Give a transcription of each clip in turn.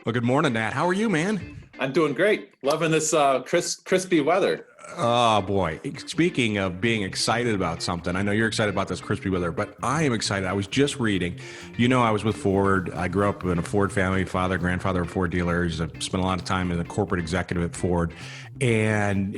Well, good morning, Nat. How are you, man? I'm doing great. Loving this crispy weather. Oh, boy. Speaking of being excited about something, I know you're excited about this crispy weather, but I am excited. I was just reading. I was with Ford. I grew up in a Ford family, father, grandfather of Ford dealers. I spent a lot of time as a corporate executive at Ford. And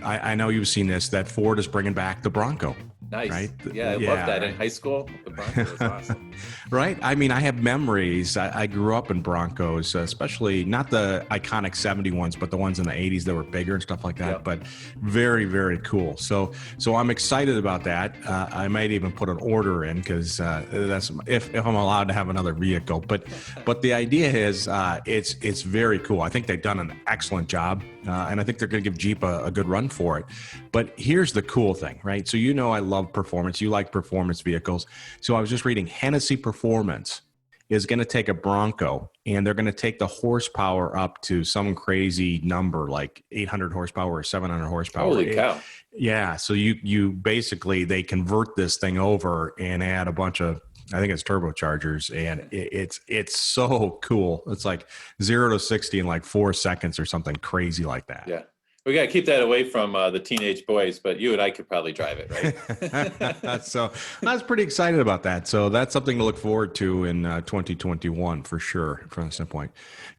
I know you've seen this, that Ford is bringing back the Bronco. Nice. Right? Yeah, I loved Yeah, that in right. high school. The Bronco was awesome. Right? I mean, I have memories. I grew up in Broncos, especially not the iconic 70 ones, but the ones in the 80s that were bigger and stuff like that. Yep. But very, very cool. So I'm excited about that. I might even put an order in because that's if I'm allowed to have another vehicle. But the idea is it's very cool. I think they've done an excellent job, and I think they're going to give Jeep a good run for it. But here's the cool thing, right? So I love performance. You like performance vehicles. So I was just reading Hennessy Performance is going to take a Bronco and they're going to take the horsepower up to some crazy number like 800 horsepower or 700 horsepower. Holy cow. Yeah. So you basically, they convert this thing over and add a bunch of, I think it's turbochargers, and it's so cool. It's like 0 to 60 in like 4 seconds or something crazy like that. Yeah. We got to keep that away from the teenage boys, but you and I could probably drive it, right? So I was pretty excited about that. So that's something to look forward to in 2021 for sure from this standpoint.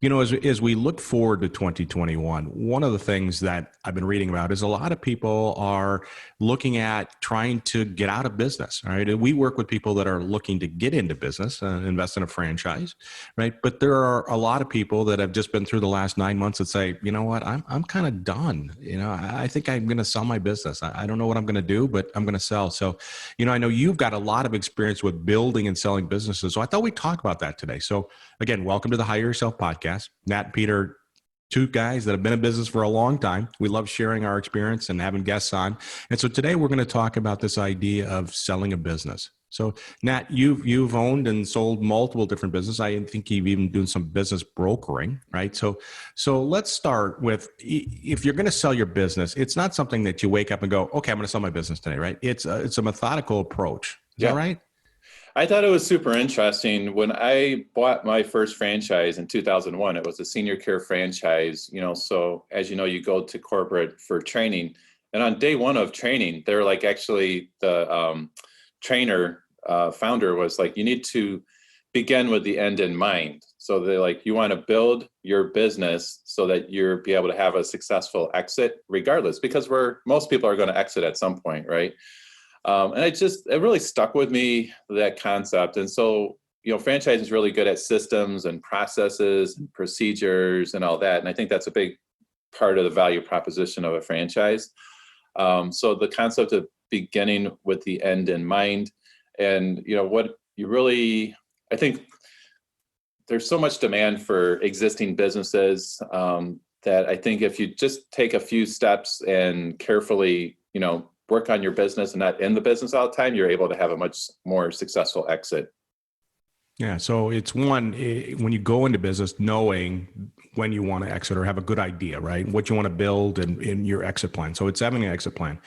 As we look forward to 2021, one of the things that I've been reading about is a lot of people are looking at trying to get out of business. All right. And we work with people that are looking to get into business, invest in a franchise, right? But there are a lot of people that have just been through the last 9 months that say, you know what, I'm kind of done. I think I'm going to sell my business. I don't know what I'm going to do, but I'm going to sell. So, I know you've got a lot of experience with building and selling businesses. So I thought we'd talk about that today. So again, welcome to the Hire Yourself podcast. Nat and Pete are two guys that have been in business for a long time. We love sharing our experience and having guests on. And so today we're going to talk about this idea of selling a business. So Nat, you've owned and sold multiple different businesses. I think you've even done some business brokering, right? So let's start with, if you're going to sell your business, it's not something that you wake up and go, okay, I'm going to sell my business today, right? It's a methodical approach. Is that Yeah. right? I thought it was super interesting. When I bought my first franchise in 2001, it was a senior care franchise, so as you know, you go to corporate for training. And on day one of training, they're like, actually the trainer founder was like, you need to begin with the end in mind. So they're like, you want to build your business so that you'll be able to have a successful exit regardless, because most people are going to exit at some point, right? And it really stuck with me, that concept. And so, franchising is really good at systems and processes and procedures and all that. And I think that's a big part of the value proposition of a franchise. So the concept of beginning with the end in mind, and I think there's so much demand for existing businesses that I think if you just take a few steps and carefully, work on your business and not in the business all the time, you're able to have a much more successful exit. Yeah. So it's one, when you go into business, knowing when you want to exit or have a good idea, right? What you want to build and in your exit plan. So it's having an exit plan,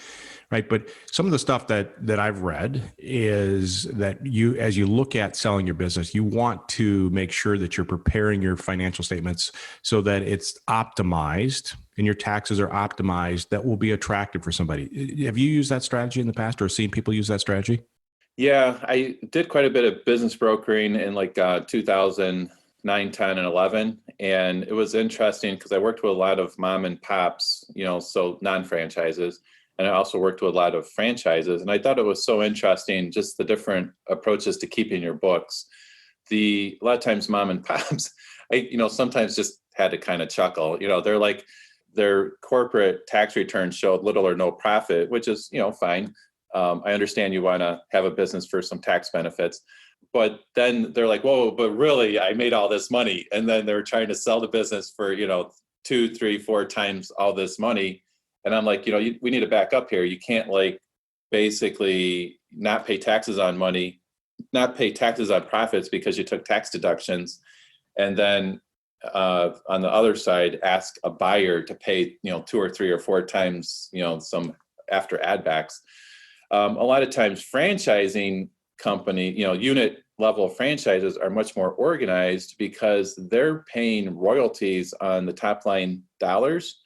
right? But some of the stuff that I've read is that as you look at selling your business, you want to make sure that you're preparing your financial statements so that it's optimized and your taxes are optimized that will be attractive for somebody. Have you used that strategy in the past or seen people use that strategy? Yeah, I did quite a bit of business brokering in like 2009, 10, and 11. And it was interesting because I worked with a lot of mom and pops, so non-franchises. And I also worked with a lot of franchises. And I thought it was so interesting, just the different approaches to keeping your books. A lot of times mom and pops, sometimes just had to kind of chuckle. They're like, their corporate tax returns showed little or no profit, which is, fine. I understand you want to have a business for some tax benefits, but then they're like, whoa, but really, I made all this money. And then they're trying to sell the business for, 2, 3, 4 times all this money. And I'm like, we need to back up here. You can't basically not pay taxes on money, not pay taxes on profits because you took tax deductions. And then on the other side, ask a buyer to pay, 2 or 3 or 4 times, some after add backs. A lot of times franchising company, unit level franchises are much more organized because they're paying royalties on the top line dollars.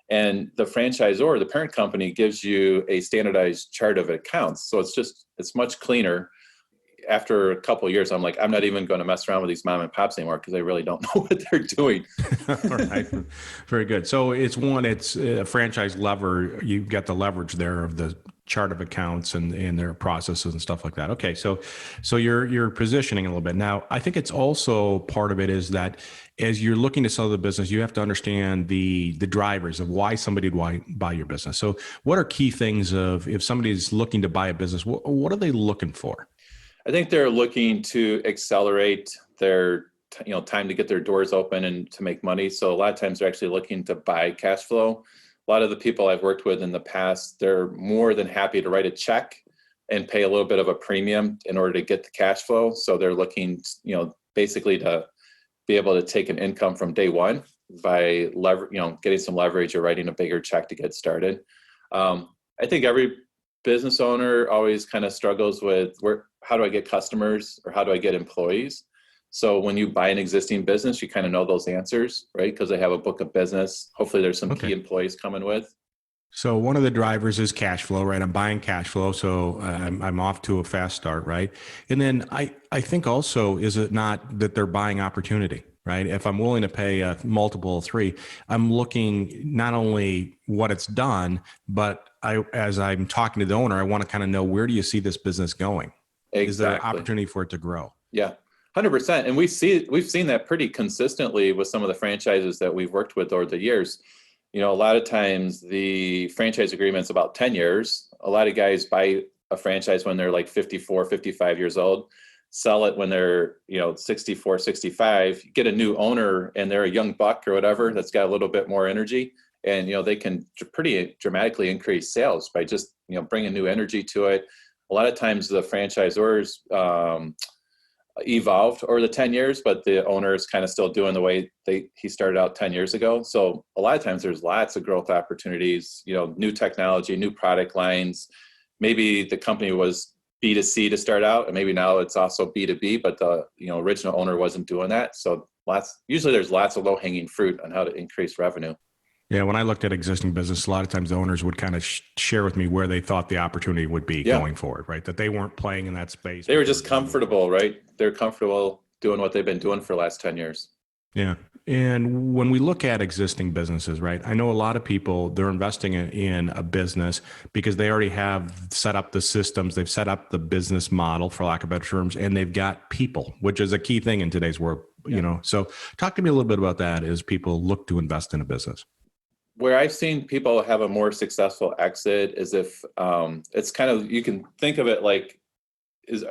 And the franchisor, the parent company, gives you a standardized chart of accounts. So it's much cleaner. After a couple of years, I'm like, I'm not even going to mess around with these mom and pops anymore because they really don't know what they're doing. All right. Very good. So it's a franchise lever. You've got the leverage there of the chart of accounts and their processes and stuff like that. Okay. So you're positioning a little bit. Now, I think it's also part of it is that as you're looking to sell the business, you have to understand the drivers of why somebody would buy your business. So what are key things of if somebody's looking to buy a business, what are they looking for? I think they're looking to accelerate their time to get their doors open and to make money. So a lot of times they're actually looking to buy cash flow. A lot of the people I've worked with in the past, they're more than happy to write a check and pay a little bit of a premium in order to get the cash flow. So they're looking, basically to be able to take an income from day one by getting some leverage or writing a bigger check to get started. I think every business owner always kind of struggles with how do I get customers or how do I get employees? So when you buy an existing business, you kind of know those answers, right? Because they have a book of business. Hopefully there's some key employees coming with. So one of the drivers is cash flow, right? I'm buying cash flow. So I'm off to a fast start, right? And then I think also, is it not that they're buying opportunity, right? If I'm willing to pay a multiple of 3, I'm looking not only what it's done, but as I'm talking to the owner, I want to kind of know, where do you see this business going? Exactly. Is there an opportunity for it to grow? Yeah, 100%. And we've seen that pretty consistently with some of the franchises that we've worked with over the years. A lot of times the franchise agreement's about 10 years. A lot of guys buy a franchise when they're like 54, 55 years old, sell it when they're, 64, 65, get a new owner and they're a young buck or whatever that's got a little bit more energy. And, they can pretty dramatically increase sales by just, bringing new energy to it. A lot of times the franchisors evolved over the 10 years, but the owner is kind of still doing the way he started out 10 years ago. So a lot of times there's lots of growth opportunities, new technology, new product lines. Maybe the company was B2C to start out, and maybe now it's also B2B, but the original owner wasn't doing that. So usually there's lots of low-hanging fruit on how to increase revenue. Yeah, when I looked at existing business, a lot of times the owners would kind of share with me where they thought the opportunity would be going forward, right? That they weren't playing in that space. They were just comfortable, right? They're comfortable doing what they've been doing for the last 10 years. Yeah. And when we look at existing businesses, right, I know a lot of people, they're investing in a business because they already have set up the systems, they've set up the business model, for lack of better terms, and they've got people, which is a key thing in today's world, So talk to me a little bit about that as people look to invest in a business. Where I've seen people have a more successful exit is if it's kind of, you can think of it like, is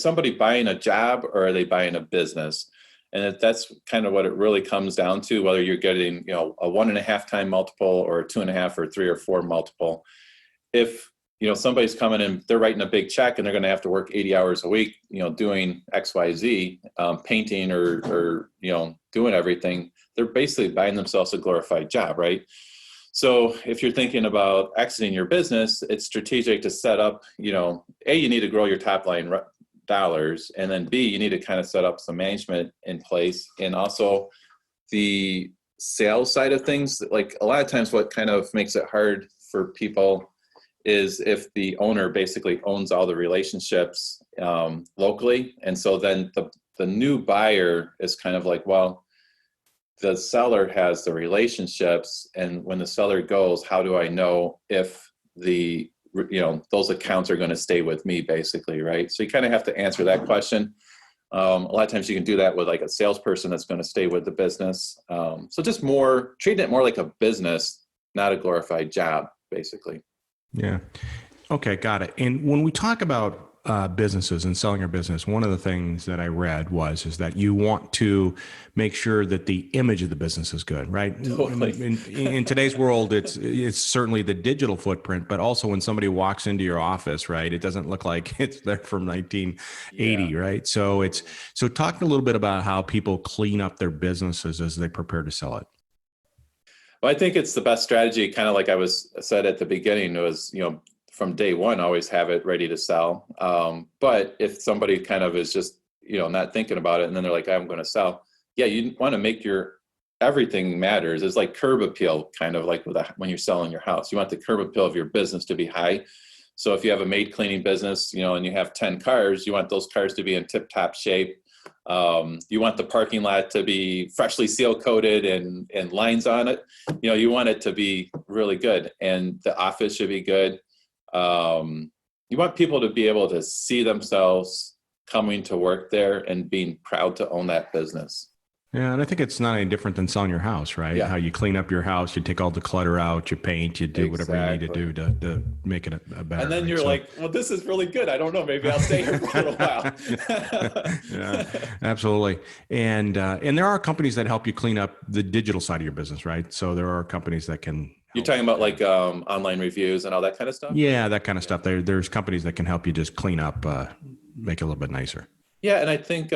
somebody buying a job or are they buying a business? And that's kind of what it really comes down to, whether you're getting, a 1.5 time multiple or a 2.5 or 3 or 4 multiple. If, somebody's coming in, they're writing a big check and they're going to have to work 80 hours a week, doing XYZ, painting or doing everything, they're basically buying themselves a glorified job, right? So if you're thinking about exiting your business, it's strategic to set up, A, you need to grow your top line dollars, and then B, you need to kind of set up some management in place. And also the sales side of things, like a lot of times what kind of makes it hard for people is if the owner basically owns all the relationships locally. And so then the new buyer is kind of like, well, the seller has the relationships, and when the seller goes, how do I know if those accounts are going to stay with me, basically, right? So you kind of have to answer that question. A lot of times you can do that with like a salesperson that's going to stay with the business. So just treating it more like a business, not a glorified job, basically. Yeah. Okay. Got it. And when we talk about businesses and selling your business, one of the things that I read is that you want to make sure that the image of the business is good, right? Totally. In today's world, it's certainly the digital footprint, but also when somebody walks into your office, right, it doesn't look like it's there from 1980, right? So talk a little bit about how people clean up their businesses as they prepare to sell it. Well, I think it's the best strategy, kind of like I said at the beginning, was, from day one always have it ready to sell. But if somebody kind of is just, not thinking about it, and then they're like, I'm going to sell. Yeah, you want to make everything matters. It's like curb appeal, kind of like when you're selling your house. You want the curb appeal of your business to be high. So if you have a maid cleaning business, and you have 10 cars, you want those cars to be in tip-top shape. You want the parking lot to be freshly seal coated and lines on it. You want it to be really good, and the office should be good. You want people to be able to see themselves coming to work there and being proud to own that business. Yeah, and I think it's not any different than selling your house, right? Yeah. How you clean up your house, you take all the clutter out, you paint, you do whatever you need to do to make it a better. And then right? you're like, well, this is really good. I don't know, maybe I'll stay here for a little while. Yeah, absolutely. And there are companies that help you clean up the digital side of your business, right? So there are companies that can. You're talking about like online reviews and all that kind of stuff? Yeah, that kind of stuff. There's companies that can help you just clean up, make it a little bit nicer. Yeah, and I think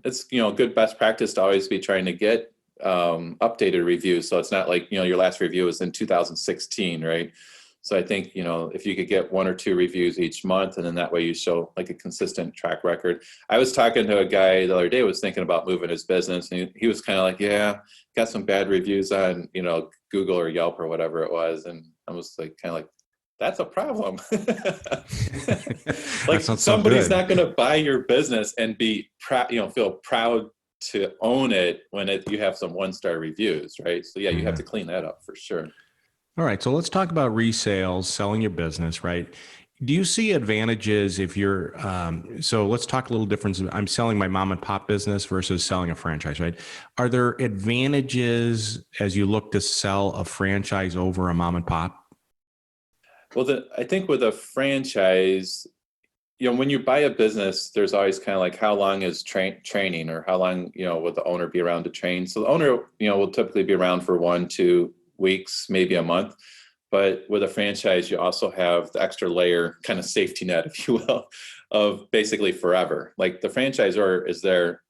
it's good best practice to always be trying to get updated reviews. So it's not like your last review was in 2016, right? So I think if you could get 1 or 2 reviews each month, and then that way you show like a consistent track record. I was talking to a guy the other day who was thinking about moving his business, and he was kind of like, yeah, got some bad reviews on Google or Yelp or whatever it was, and I was like kind of like, that's a problem. Like somebody's not going to buy your business and be proud, feel proud to own it when you have some 1-star reviews, right? So yeah, you have to clean that up for sure. All right. So let's talk about resales, selling your business, right? Do you see advantages if you're, so let's talk a little difference. I'm selling my mom and pop business versus selling a franchise, right? Are there advantages as you look to sell a franchise over a mom and pop? Well, I think with a franchise, when you buy a business, there's always kind of like, how long is training, or how long, will the owner be around to train? So the owner, will typically be around for 1-2 weeks, maybe a month. But with a franchise, you also have the extra layer, kind of safety net, if you will, of basically forever. Like the franchisor is there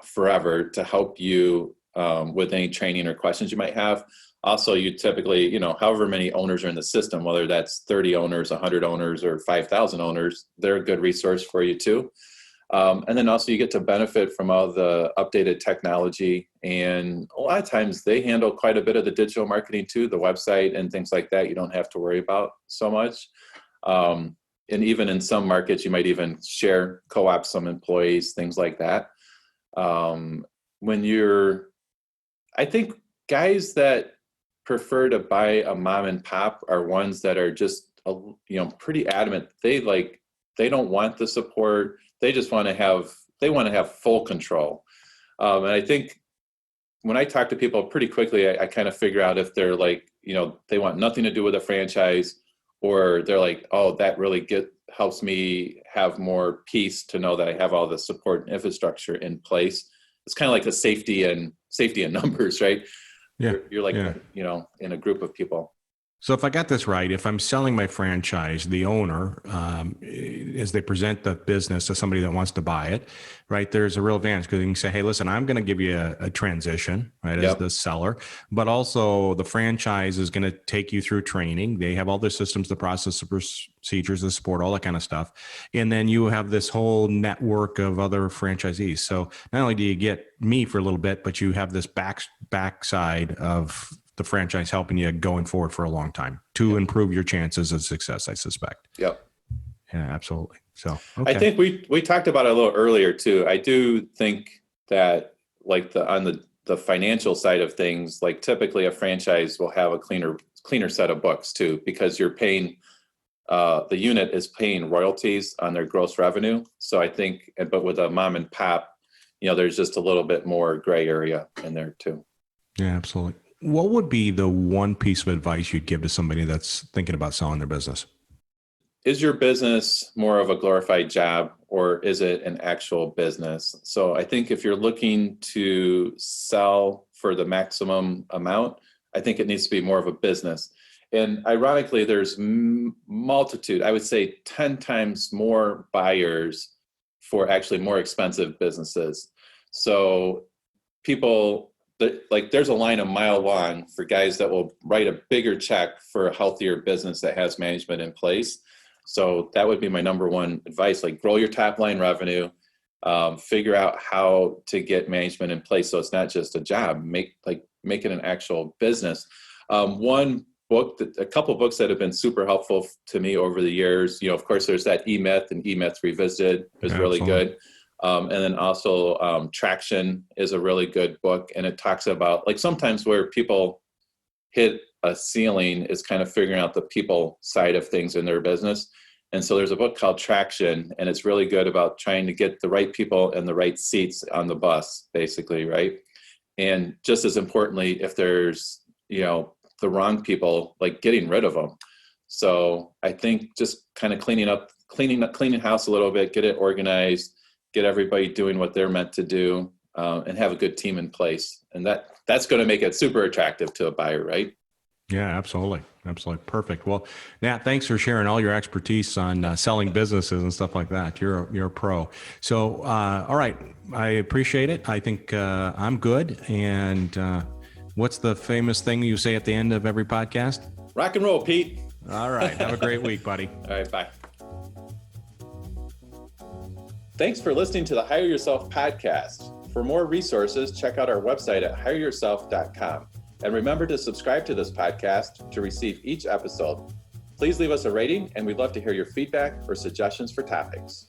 forever to help you with any training or questions you might have. Also, you typically, however many owners are in the system, whether that's 30 owners, 100 owners, or 5,000 owners, they're a good resource for you too. And then also you get to benefit from all the updated technology. And a lot of times they handle quite a bit of the digital marketing too, the website and things like that. You don't have to worry about so much. And even in some markets, you might even share, co-op some employees, things like that. I think guys that prefer to buy a mom and pop are ones that are just, pretty adamant. They don't want the support. They just want to have full control. And I think when I talk to people pretty quickly, I kind of figure out if they're like, they want nothing to do with a franchise, or they're like, oh, that really helps me have more peace to know that I have all the support and infrastructure in place. It's kind of like the safety and numbers, right? Yeah. You're like, in a group of people. So if I got this right, if I'm selling my franchise, the owner, as they present the business to somebody that wants to buy it, right, there's a real advantage because you can say, hey, listen, I'm going to give you a transition, right, as the seller, but also the franchise is going to take you through training. They have all their systems, the process, the procedures, the support, all that kind of stuff. And then you have this whole network of other franchisees. So not only do you get me for a little bit, but you have this backside of the franchise helping you going forward for a long time to improve your chances of success, I suspect. Yep. Yeah, absolutely. So okay. I think we talked about it a little earlier too. I do think that like on the financial side of things, like typically a franchise will have a cleaner set of books too, because you're paying the unit is paying royalties on their gross revenue. So I think, but with a mom and pop, there's just a little bit more gray area in there too. Yeah, absolutely. What would be the one piece of advice you'd give to somebody that's thinking about selling their business? Is your business more of a glorified job, or is it an actual business? So I think if you're looking to sell for the maximum amount, I think it needs to be more of a business. And ironically, there's multitude, I would say 10 times more buyers for actually more expensive businesses. So people there's a line a mile long for guys that will write a bigger check for a healthier business that has management in place. So that would be my number one advice, like grow your top line revenue, figure out how to get management in place. So it's not just a job, make it an actual business. One book, a couple books that have been super helpful to me over the years, of course, there's that E-Myth, and E-Myth Revisited is really good. And then also Traction is a really good book. And it talks about, like, sometimes where people hit a ceiling is kind of figuring out the people side of things in their business. And so there's a book called Traction, and it's really good about trying to get the right people in the right seats on the bus, basically, right? And just as importantly, if there's, the wrong people, like getting rid of them. So I think just kind of cleaning house a little bit, get it organized, get everybody doing what they're meant to do, and have a good team in place. And that's going to make it super attractive to a buyer, right? Yeah, absolutely. Absolutely. Perfect. Well, Nat, thanks for sharing all your expertise on selling businesses and stuff like that. You're a pro. So, all right. I appreciate it. I think I'm good. And what's the famous thing you say at the end of every podcast? Rock and roll, Pete. All right. Have a great week, buddy. All right. Bye. Thanks for listening to the Hire Yourself podcast. For more resources, check out our website at hireyourself.com. And remember to subscribe to this podcast to receive each episode. Please leave us a rating, and we'd love to hear your feedback or suggestions for topics.